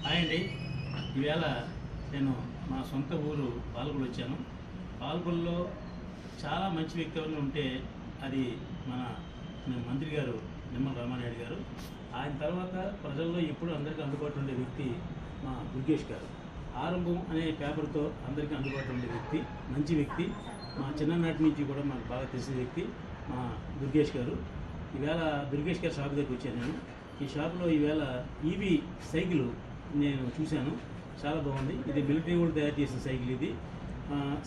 Hi అండి. ఈవేళ నేను మా సొంత ఊరు పాల్గొలు వచ్చాను. పాల్గొల్లో చాలా మంచి వ్యక్తి ఎవరైనా ఉంటే అది మన మంత్రి గారు నిమ్మల రామానాయుడు గారు. ఆయన తర్వాత ప్రజల్లో ఎప్పుడు అందరికీ అందుబాటులో ఉండే వ్యక్తి మా దుర్గేష్ గారు. ఆరంభం అనే పేపర్తో అందరికీ అందుబాటులో ఉండే వ్యక్తి, మంచి వ్యక్తి. మా చిన్ననాటి నుంచి కూడా మాకు బాగా తెలిసిన వ్యక్తి మా దుర్గేష్ గారు. ఈవేళ దుర్గేష్ గారి షాప్ దగ్గరికి వచ్చాను నేను. ఈ షాపులో ఈవేళ ఈవీ సైకిల్ నేను చూశాను, చాలా బాగుంది. ఇది మిలిటరీ కూడా తయారు చేసిన సైకిల్. ఇది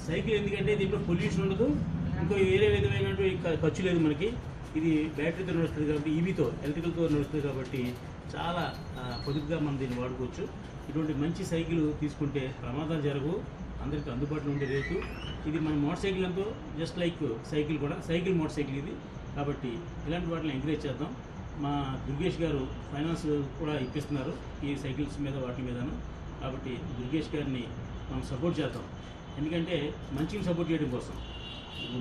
సైకిల్ ఎందుకంటే దీంట్లో పొల్యూషన్ ఉండదు, ఇంకో వేరే విధమైన ఖర్చు లేదు మనకి. ఇది బ్యాటరీతో నడుస్తుంది కాబట్టి, ఈవీతో ఎలక్ట్రికల్తో నడుస్తుంది కాబట్టి చాలా పొదుపుగా మనం దీన్ని వాడుకోవచ్చు. ఇటువంటి మంచి సైకిల్ తీసుకుంటే ప్రమాదాలు జరగవు, అందరికీ అందుబాటులో ఉండే రేటు. ఇది మన మోటార్ సైకిల్ ఎంతో జస్ట్ లైక్ సైకిల్ కూడా, సైకిల్ మోటార్ సైకిల్ ఇది. కాబట్టి ఇలాంటి వాటిని ఎంకరేజ్ చేద్దాం. మా దుర్గేష్ గారు ఫైనాన్స్ కూడా ఇప్పిస్తున్నారు ఈ సైకిల్స్ మీద వాటి మీదను. కాబట్టి దుర్గేష్ గారిని మనం సపోర్ట్ చేద్దాం. ఎందుకంటే మంచిని సపోర్ట్ చేయడం కోసం.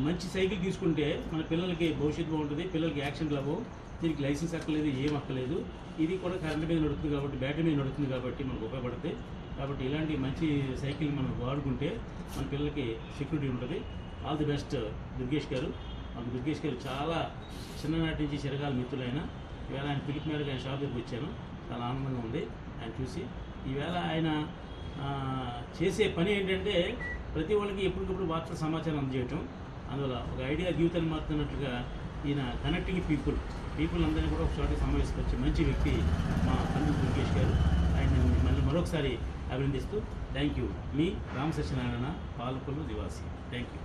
మంచి సైకిల్ తీసుకుంటే మన పిల్లలకి భవిష్యత్తు బాగుంటుంది, పిల్లలకి యాక్సిడెంట్లు అవ్వవు, దీనికి లైసెన్స్ అక్కర్లేదు, ఏం అక్కర్లేదు. ఇది కూడా కరెంట్ మీద నడుస్తుంది కాబట్టి, బ్యాటరీ మీద నడుస్తుంది కాబట్టి మనకు ఉపయోగపడుతుంది. కాబట్టి ఇలాంటి మంచి సైకిల్ మనం వాడుకుంటే మన పిల్లలకి సెక్యూరిటీ ఉంటుంది. ఆల్ ది బెస్ట్ దుర్గేష్ గారు. మాకు దుర్గేష్ గారు చాలా చిన్ననాటి నుంచి చిరకాల మిత్రులైన. ఈవేళ ఆయన పిలుపు మేరకు ఆయన షాప్ దగ్గరికి వచ్చాను, చాలా ఆనందంగా ఉంది ఆయన చూసి. ఈవేళ ఆయన చేసే పని ఏంటంటే ప్రతి వాళ్ళకి ఎప్పటికప్పుడు వార్తల సమాచారం అందజేయటం. అందువల్ల ఒక ఐడియా జీవితాన్ని మారుతున్నట్లుగా ఈయన కనెక్టింగ్ పీపుల్ అందరినీ కూడా ఒక చోట సమావేశపరిచే మంచి వ్యక్తి మా తండ్రి దుర్గేష్ గారు. ఆయన మళ్ళీ మరొకసారి అభినందిస్తూ థ్యాంక్ యూ. మీ రామ సత్యనారాయణ, పాలకొల్లు నివాసి. Thank you.